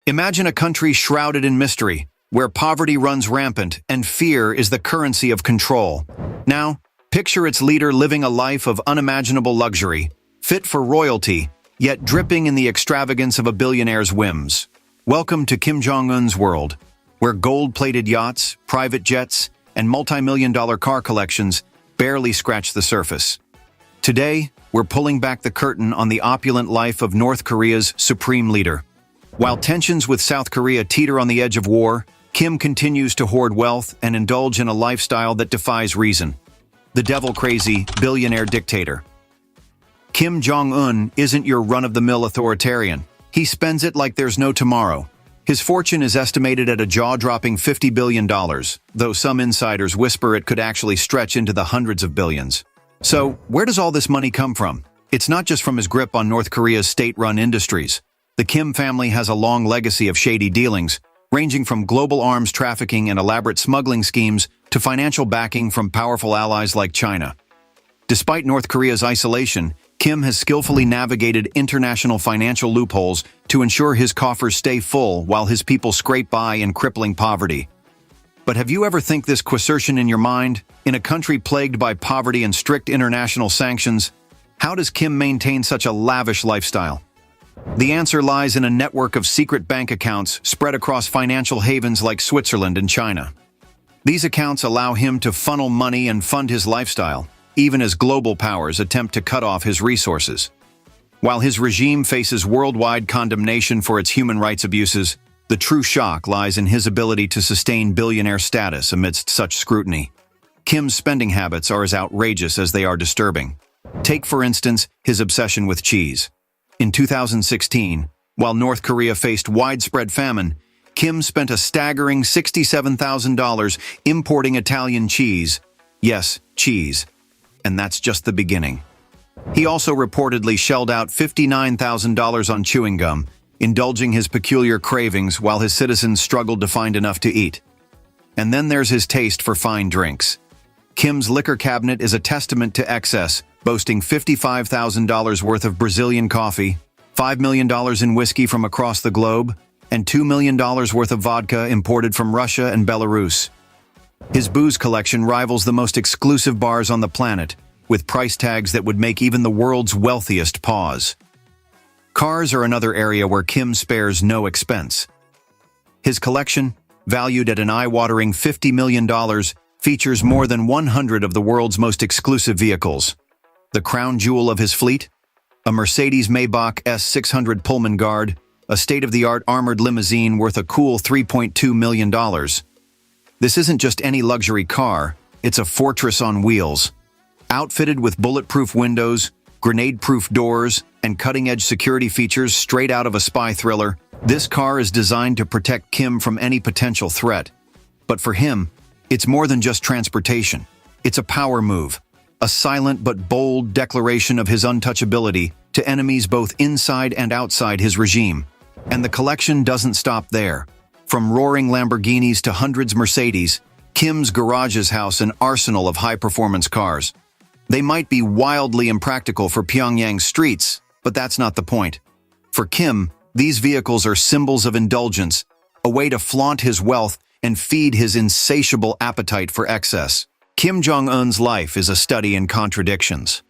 Imagine a country shrouded in mystery, where poverty runs rampant and fear is the currency of control. Now, picture its leader living a life of unimaginable luxury, fit for royalty, yet dripping in the extravagance of a billionaire's whims. Welcome to Kim Jong Un's world, where gold-plated yachts, private jets, and multi-million-dollar car collections barely scratch the surface. Today, we're pulling back the curtain on the opulent life of North Korea's supreme leader. While tensions with South Korea teeter on the edge of war, Kim continues to hoard wealth and indulge in a lifestyle that defies reason. The devil-crazy billionaire dictator. Kim Jong Un isn't your run-of-the-mill authoritarian. He spends it like there's no tomorrow. His fortune is estimated at a jaw-dropping $50 billion, though some insiders whisper it could actually stretch into the hundreds of billions. So, where does all this money come from? It's not just from his grip on North Korea's state-run industries. The Kim family has a long legacy of shady dealings, ranging from global arms trafficking and elaborate smuggling schemes to financial backing from powerful allies like China. Despite North Korea's isolation, Kim has skillfully navigated international financial loopholes to ensure his coffers stay full while his people scrape by in crippling poverty. But have you ever think this quassertion in your mind? In a country plagued by poverty and strict international sanctions, how does Kim maintain such a lavish lifestyle? The answer lies in a network of secret bank accounts spread across financial havens like Switzerland and China. These accounts allow him to funnel money and fund his lifestyle, even as global powers attempt to cut off his resources. While his regime faces worldwide condemnation for its human rights abuses, the true shock lies in his ability to sustain billionaire status amidst such scrutiny. Kim's spending habits are as outrageous as they are disturbing. Take, for instance, his obsession with cheese. In 2016, while North Korea faced widespread famine, Kim spent a staggering $67,000 importing Italian cheese. Yes, cheese. And that's just the beginning. He also reportedly shelled out $59,000 on chewing gum, indulging his peculiar cravings while his citizens struggled to find enough to eat. And then there's his taste for fine drinks. Kim's liquor cabinet is a testament to excess, boasting $55,000 worth of Brazilian coffee, $5 million in whiskey from across the globe, and $2 million worth of vodka imported from Russia and Belarus. His booze collection rivals the most exclusive bars on the planet, with price tags that would make even the world's wealthiest pause. Cars are another area where Kim spares no expense. His collection, valued at an eye-watering $50 million, features more than 100 of the world's most exclusive vehicles. The crown jewel of his fleet? A Mercedes-Maybach S600 Pullman Guard, a state-of-the-art armored limousine worth a cool $3.2 million. This isn't just any luxury car, it's a fortress on wheels. Outfitted with bulletproof windows, grenade-proof doors, and cutting-edge security features straight out of a spy thriller, this car is designed to protect Kim from any potential threat. But for him, it's more than just transportation. It's a power move. A silent but bold declaration of his untouchability to enemies both inside and outside his regime. And the collection doesn't stop there. From roaring Lamborghinis to hundreds Mercedes, Kim's garages house an arsenal of high-performance cars. They might be wildly impractical for Pyongyang's streets, but that's not the point. For Kim, these vehicles are symbols of indulgence, a way to flaunt his wealth and feed his insatiable appetite for excess. Kim Jong Un's life is a study in contradictions.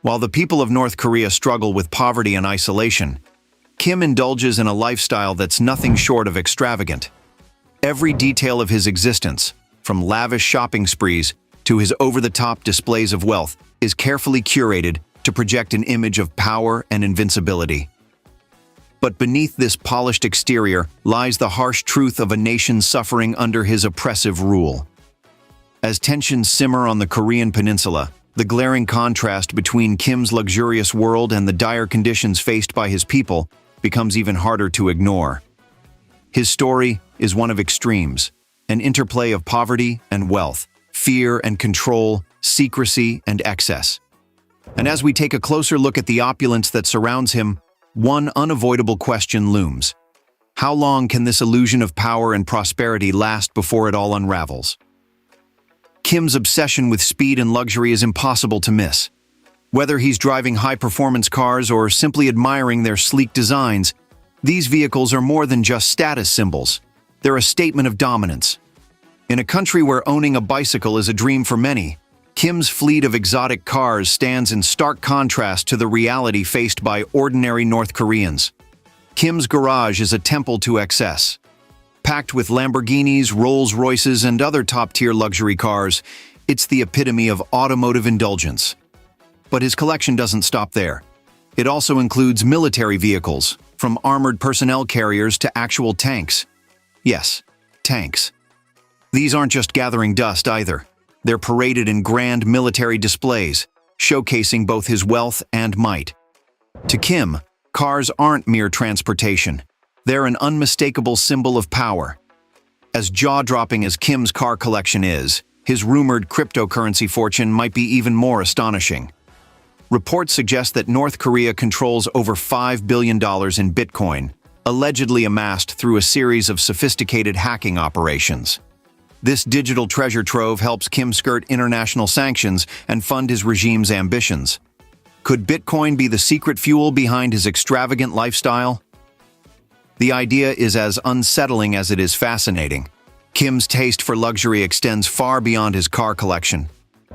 While the people of North Korea struggle with poverty and isolation, Kim indulges in a lifestyle that's nothing short of extravagant. Every detail of his existence, from lavish shopping sprees to his over-the-top displays of wealth, is carefully curated to project an image of power and invincibility. But beneath this polished exterior lies the harsh truth of a nation suffering under his oppressive rule. As tensions simmer on the Korean peninsula, the glaring contrast between Kim's luxurious world and the dire conditions faced by his people becomes even harder to ignore. His story is one of extremes, an interplay of poverty and wealth, fear and control, secrecy and excess. And as we take a closer look at the opulence that surrounds him, one unavoidable question looms. How long can this illusion of power and prosperity last before it all unravels? Kim's obsession with speed and luxury is impossible to miss. Whether he's driving high-performance cars or simply admiring their sleek designs, These vehicles are more than just status symbols. They're a statement of dominance. In a country where owning a bicycle is a dream for many, Kim's fleet of exotic cars stands in stark contrast to the reality faced by ordinary North Koreans. Kim's garage is a temple to excess. Packed with Lamborghinis, Rolls-Royces, and other top-tier luxury cars, it's the epitome of automotive indulgence. But his collection doesn't stop there. It also includes military vehicles, from armored personnel carriers to actual tanks. Yes, tanks. These aren't just gathering dust either. They're paraded in grand military displays, showcasing both his wealth and might. To Kim, cars aren't mere transportation. They're an unmistakable symbol of power. As jaw-dropping as Kim's car collection is, his rumored cryptocurrency fortune might be even more astonishing. Reports suggest that North Korea controls over $5 billion in Bitcoin, allegedly amassed through a series of sophisticated hacking operations. This digital treasure trove helps Kim skirt international sanctions and fund his regime's ambitions. Could Bitcoin be the secret fuel behind his extravagant lifestyle? The idea is as unsettling as it is fascinating. Kim's taste for luxury extends far beyond his car collection.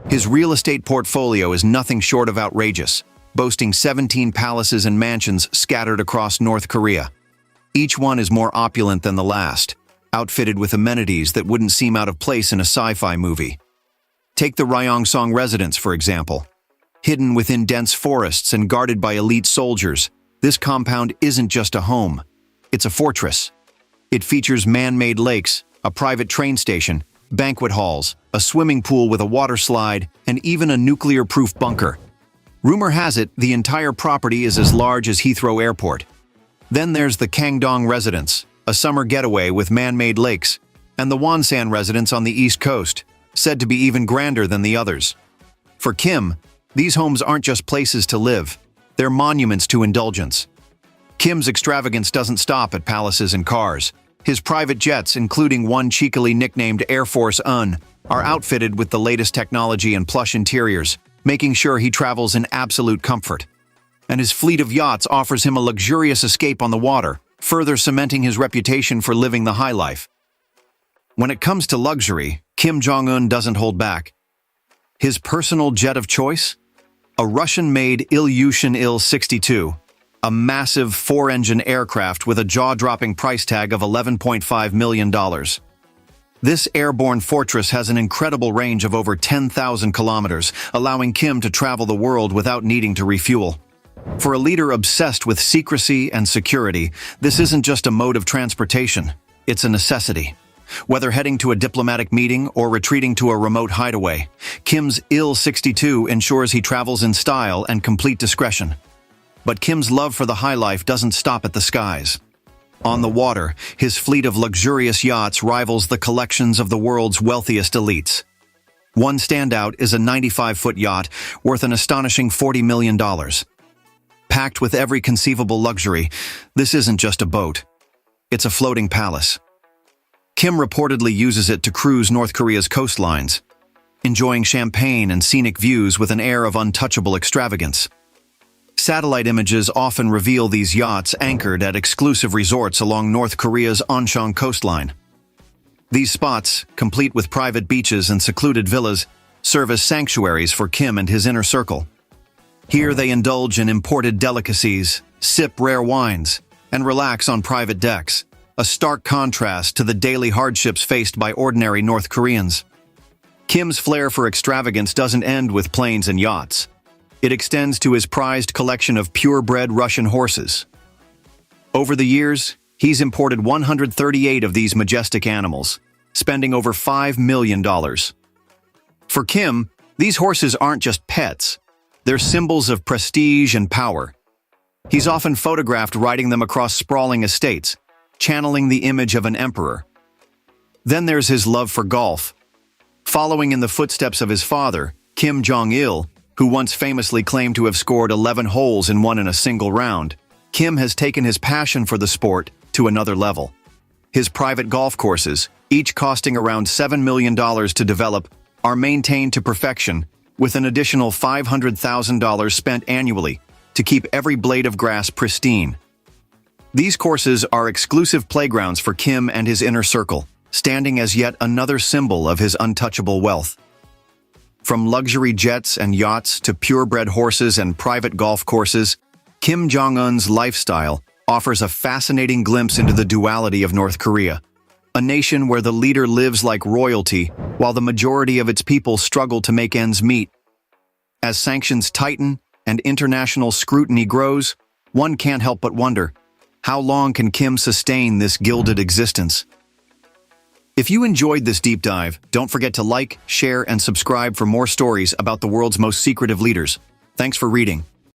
His real estate portfolio is nothing short of outrageous, boasting 17 palaces and mansions scattered across North Korea. Each one is more opulent than the last, outfitted with amenities that wouldn't seem out of place in a sci-fi movie. Take the Ryongseong residence, for example. Hidden within dense forests and guarded by elite soldiers, this compound isn't just a home. It's a fortress. It features man-made lakes, a private train station, banquet halls, a swimming pool with a water slide, and even a nuclear-proof bunker. Rumor has it the entire property is as large as Heathrow Airport. Then there's the Kangdong residence, a summer getaway with man-made lakes, and the Wonsan residence on the East Coast, said to be even grander than the others. For Kim, these homes aren't just places to live, they're monuments to indulgence. Kim's extravagance doesn't stop at palaces and cars. His private jets, including one cheekily nicknamed Air Force Un, are outfitted with the latest technology and plush interiors, making sure he travels in absolute comfort. And his fleet of yachts offers him a luxurious escape on the water, further cementing his reputation for living the high life. When it comes to luxury, Kim Jong Un doesn't hold back. His personal jet of choice? A Russian-made Ilyushin Il-62, a massive four-engine aircraft with a jaw-dropping price tag of $11.5 million. This airborne fortress has an incredible range of over 10,000 kilometers, allowing Kim to travel the world without needing to refuel. For a leader obsessed with secrecy and security, this isn't just a mode of transportation, it's a necessity. Whether heading to a diplomatic meeting or retreating to a remote hideaway, Kim's Il-62 ensures he travels in style and complete discretion. But Kim's love for the high life doesn't stop at the skies. On the water, his fleet of luxurious yachts rivals the collections of the world's wealthiest elites. One standout is a 95-foot yacht worth an astonishing $40 million. Packed with every conceivable luxury, this isn't just a boat. It's a floating palace. Kim reportedly uses it to cruise North Korea's coastlines, enjoying champagne and scenic views with an air of untouchable extravagance. Satellite images often reveal these yachts anchored at exclusive resorts along North Korea's Oncheon coastline. These spots, complete with private beaches and secluded villas, serve as sanctuaries for Kim and his inner circle. Here they indulge in imported delicacies, sip rare wines, and relax on private decks, a stark contrast to the daily hardships faced by ordinary North Koreans. Kim's flair for extravagance doesn't end with planes and yachts. It extends to his prized collection of purebred Russian horses. Over the years, he's imported 138 of these majestic animals, spending over $5 million. For Kim, these horses aren't just pets. They're symbols of prestige and power. He's often photographed riding them across sprawling estates, channeling the image of an emperor. Then there's his love for golf. Following in the footsteps of his father, Kim Jong-il, who once famously claimed to have scored 11 holes and won in a single round, Kim has taken his passion for the sport to another level. His private golf courses, each costing around $7 million to develop, are maintained to perfection, with an additional $500,000 spent annually to keep every blade of grass pristine. These courses are exclusive playgrounds for Kim and his inner circle, standing as yet another symbol of his untouchable wealth. From luxury jets and yachts to purebred horses and private golf courses, Kim Jong Un's lifestyle offers a fascinating glimpse into the duality of North Korea, a nation where the leader lives like royalty while the majority of its people struggle to make ends meet. As sanctions tighten and international scrutiny grows, one can't help but wonder, how long can Kim sustain this gilded existence? If you enjoyed this deep dive, don't forget to like, share, and subscribe for more stories about the world's most secretive leaders. Thanks for reading.